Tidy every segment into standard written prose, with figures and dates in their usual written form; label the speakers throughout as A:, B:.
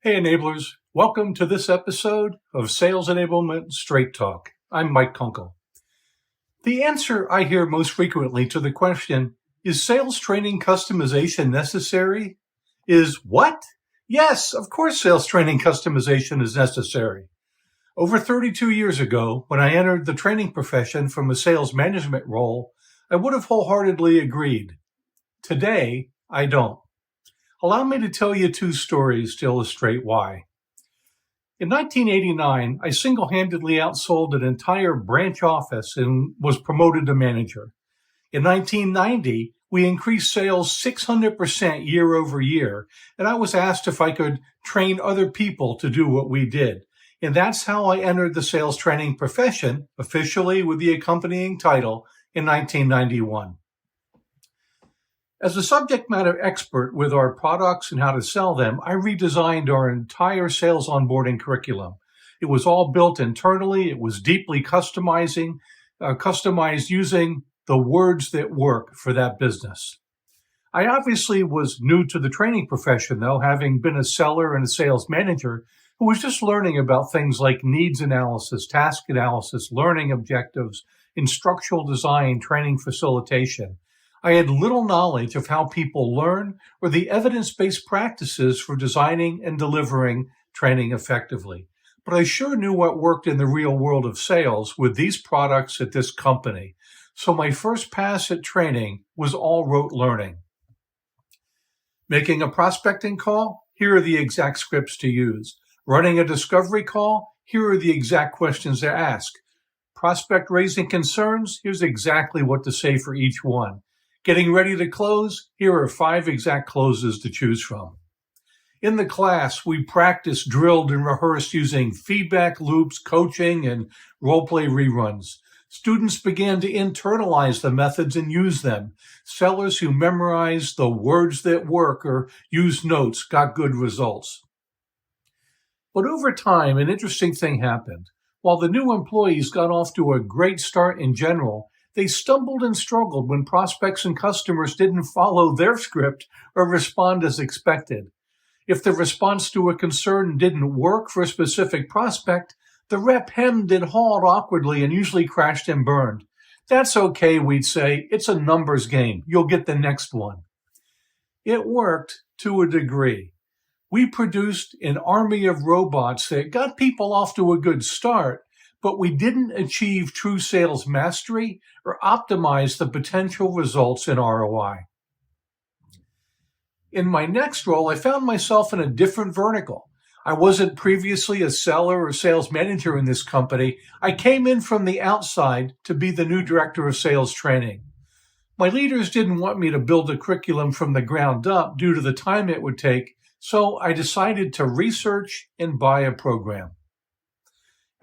A: Hey enablers, welcome to this episode of Sales Enablement Straight Talk. I'm Mike Kunkel. The answer I hear most frequently to the question, is sales training customization necessary? Is what? Yes, of course sales training customization is necessary. Over 32 years ago, when I entered the training profession from a sales management role, I would have wholeheartedly agreed. Today, I don't. Allow me to tell you two stories to illustrate why. In 1989, I single-handedly outsold an entire branch office and was promoted to manager. In 1990, we increased sales 600% year over year, and I was asked if I could train other people to do what we did. And that's how I entered the sales training profession, officially with the accompanying title, in 1991. As a subject matter expert with our products and how to sell them, I redesigned our entire sales onboarding curriculum. It was all built internally. It was deeply customized using the words that work for that business. I obviously was new to the training profession, though, having been a seller and a sales manager who was just learning about things like needs analysis, task analysis, learning objectives, instructional design, training facilitation. I had little knowledge of how people learn or the evidence-based practices for designing and delivering training effectively. But I sure knew what worked in the real world of sales with these products at this company. So my first pass at training was all rote learning. Making a prospecting call? Here are the exact scripts to use. Running a discovery call? Here are the exact questions to ask. Prospect raising concerns? Here's exactly what to say for each one. Getting ready to close? Here are 5 exact closes to choose from. In the class, we practiced, drilled, and rehearsed using feedback loops, coaching, and role-play reruns. Students began to internalize the methods and use them. Sellers who memorized the words that work or used notes got good results. But over time, an interesting thing happened. While the new employees got off to a great start in general, they stumbled and struggled when prospects and customers didn't follow their script or respond as expected. If the response to a concern didn't work for a specific prospect, the rep hemmed and hawed awkwardly and usually crashed and burned. That's okay, we'd say. It's a numbers game. You'll get the next one. It worked to a degree. We produced an army of robots that got people off to a good start, but we didn't achieve true sales mastery or optimize the potential results in ROI. In my next role, I found myself in a different vertical. I wasn't previously a seller or sales manager in this company. I came in from the outside to be the new director of sales training. My leaders didn't want me to build a curriculum from the ground up due to the time it would take, so I decided to research and buy a program.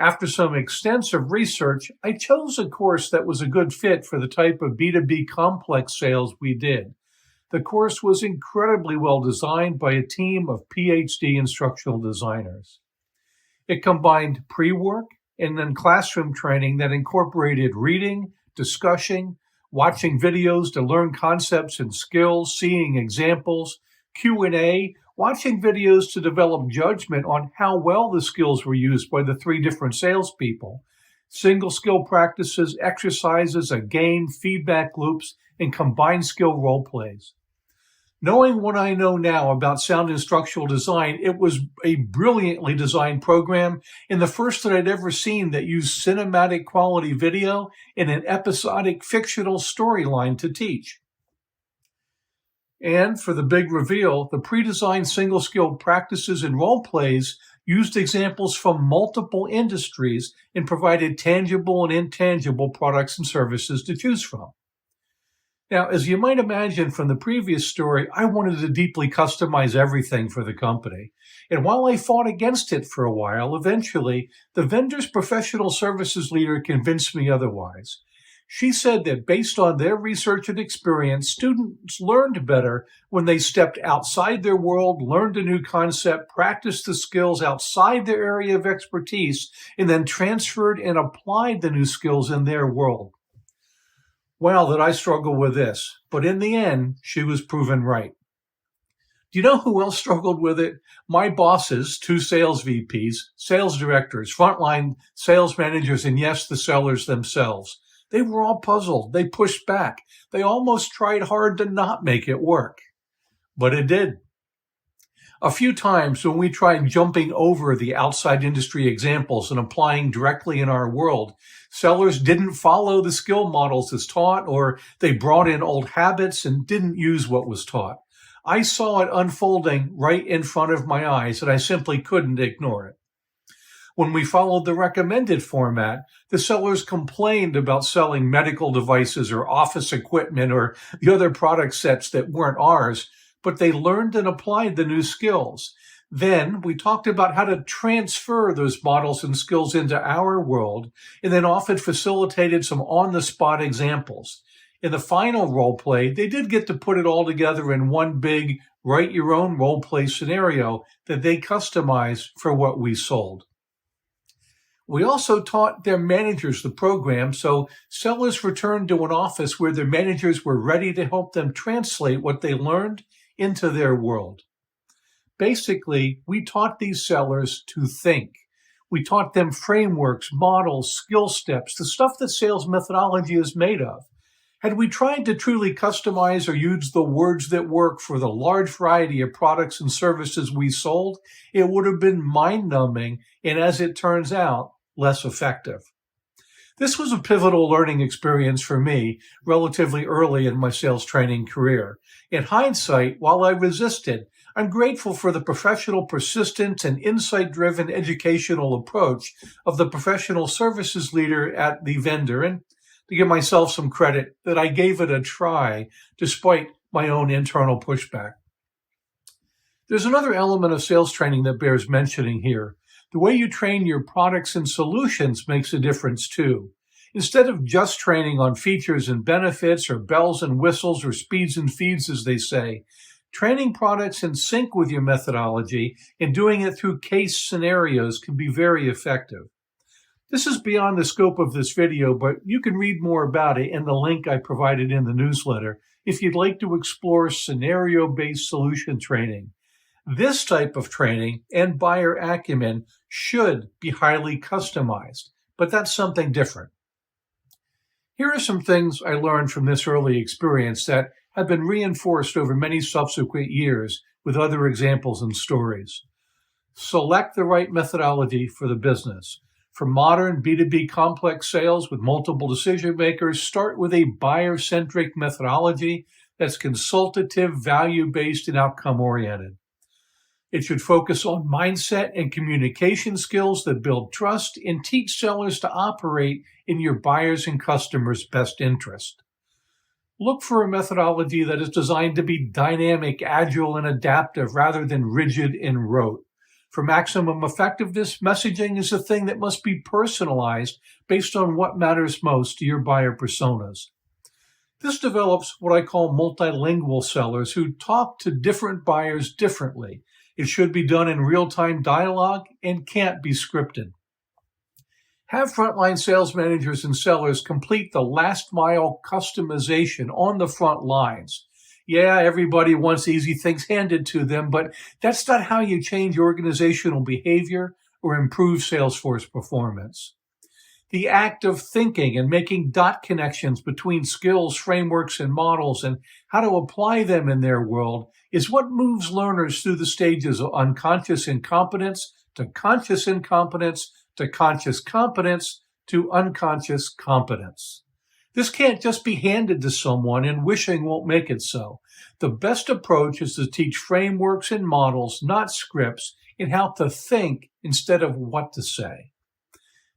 A: After some extensive research, I chose a course that was a good fit for the type of B2B complex sales we did. The course was incredibly well designed by a team of PhD instructional designers. It combined pre-work and then classroom training that incorporated reading, discussing, watching videos to learn concepts and skills, seeing examples, Q&A, watching videos to develop judgment on how well the skills were used by the 3 different salespeople, single skill practices, exercises, a game, feedback loops, and combined skill role plays. Knowing what I know now about sound instructional design, it was a brilliantly designed program and the first that I'd ever seen that used cinematic quality video and an episodic fictional storyline to teach. And for the big reveal, the pre-designed single-skill practices and role plays used examples from multiple industries and provided tangible and intangible products and services to choose from. Now, as you might imagine from the previous story, I wanted to deeply customize everything for the company. And while I fought against it for a while, eventually, the vendor's professional services leader convinced me otherwise. She said that based on their research and experience, students learned better when they stepped outside their world, learned a new concept, practiced the skills outside their area of expertise, and then transferred and applied the new skills in their world. Well, did I struggle with this, but in the end, she was proven right. Do you know who else struggled with it? My bosses, 2 sales VPs, sales directors, frontline sales managers, and yes, the sellers themselves. They were all puzzled. They pushed back. They almost tried hard to not make it work. But it did. A few times when we tried jumping over the outside industry examples and applying directly in our world, sellers didn't follow the skill models as taught, or they brought in old habits and didn't use what was taught. I saw it unfolding right in front of my eyes, and I simply couldn't ignore it. When we followed the recommended format, the sellers complained about selling medical devices or office equipment or the other product sets that weren't ours, but they learned and applied the new skills. Then we talked about how to transfer those models and skills into our world, and then often facilitated some on-the-spot examples. In the final role play, they did get to put it all together in one big write-your-own role play scenario that they customized for what we sold. We also taught their managers the program, so sellers returned to an office where their managers were ready to help them translate what they learned into their world. Basically, we taught these sellers to think. We taught them frameworks, models, skill steps, the stuff that sales methodology is made of. Had we tried to truly customize or use the words that work for the large variety of products and services we sold, it would have been mind-numbing and, as it turns out, less effective. This was a pivotal learning experience for me relatively early in my sales training career. In hindsight, while I resisted, I'm grateful for the professional persistence and insight-driven educational approach of the professional services leader at the vendor, and to give myself some credit that I gave it a try despite my own internal pushback. There's another element of sales training that bears mentioning here. The way you train your products and solutions makes a difference too. Instead of just training on features and benefits or bells and whistles or speeds and feeds, as they say, training products in sync with your methodology and doing it through case scenarios can be very effective. This is beyond the scope of this video, but you can read more about it in the link I provided in the newsletter if you'd like to explore scenario-based solution training. This type of training and buyer acumen should be highly customized, but that's something different. Here are some things I learned from this early experience that have been reinforced over many subsequent years with other examples and stories. Select the right methodology for the business. For modern B2B complex sales with multiple decision makers, start with a buyer-centric methodology that's consultative, value-based, and outcome-oriented. It should focus on mindset and communication skills that build trust and teach sellers to operate in your buyers' and customers' best interest. Look for a methodology that is designed to be dynamic, agile, and adaptive rather than rigid and rote. For maximum effectiveness, messaging is a thing that must be personalized based on what matters most to your buyer personas. This develops what I call multilingual sellers who talk to different buyers differently. It should be done in real-time dialogue and can't be scripted. Have frontline sales managers and sellers complete the last-mile customization on the front lines. Yeah, everybody wants easy things handed to them, but that's not how you change organizational behavior or improve Salesforce performance. The act of thinking and making dot connections between skills, frameworks, and models and how to apply them in their world is what moves learners through the stages of unconscious incompetence to conscious incompetence to conscious competence to unconscious competence. This can't just be handed to someone and wishing won't make it so. The best approach is to teach frameworks and models, not scripts, in how to think instead of what to say.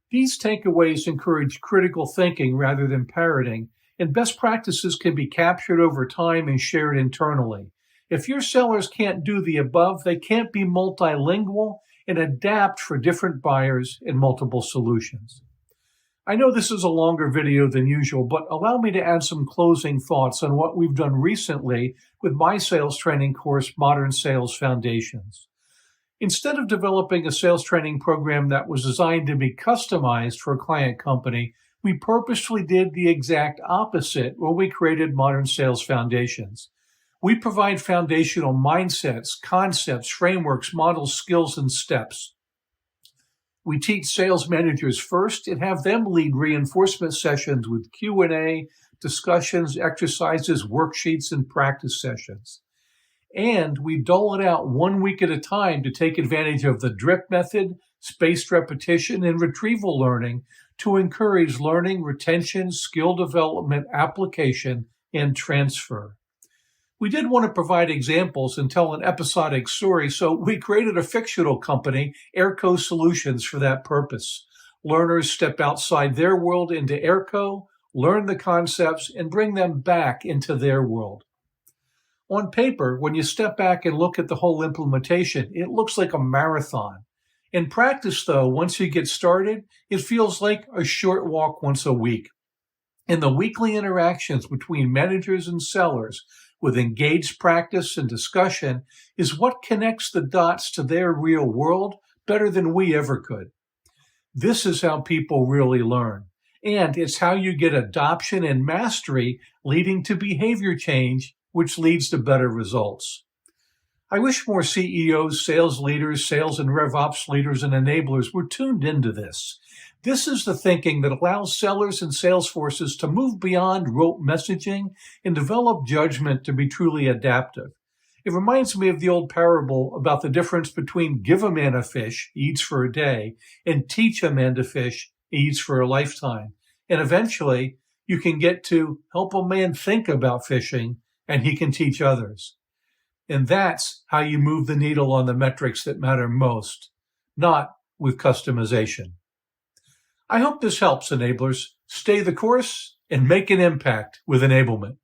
A: These takeaways encourage critical thinking rather than parroting, and best practices can be captured over time and shared internally. If your sellers can't do the above, they can't be multilingual and adapt for different buyers and multiple solutions. I know this is a longer video than usual, but allow me to add some closing thoughts on what we've done recently with my sales training course, Modern Sales Foundations. Instead of developing a sales training program that was designed to be customized for a client company, we purposefully did the exact opposite when we created Modern Sales Foundations. We provide foundational mindsets, concepts, frameworks, models, skills, and steps. We teach sales managers first and have them lead reinforcement sessions with Q&A, discussions, exercises, worksheets, and practice sessions. And we dole it out 1 week at a time to take advantage of the DRIP method, spaced repetition, and retrieval learning to encourage learning, retention, skill development, application, and transfer. We did want to provide examples and tell an episodic story, so we created a fictional company, Airco Solutions, for that purpose. Learners step outside their world into Airco, learn the concepts, and bring them back into their world. On paper, when you step back and look at the whole implementation, it looks like a marathon. In practice, though, once you get started, it feels like a short walk once a week. In the weekly interactions between managers and sellers, with engaged practice and discussion, is what connects the dots to their real world better than we ever could. This is how people really learn. And it's how you get adoption and mastery, leading to behavior change, which leads to better results. I wish more CEOs, sales leaders, sales and RevOps leaders, and enablers were tuned into this. This is the thinking that allows sellers and sales forces to move beyond rote messaging and develop judgment to be truly adaptive. It reminds me of the old parable about the difference between give a man a fish, he eats for a day, and teach a man to fish, he eats for a lifetime. And eventually, you can get to help a man think about fishing, and he can teach others. And that's how you move the needle on the metrics that matter most, not with customization. I hope this helps, enablers. Stay the course and make an impact with enablement.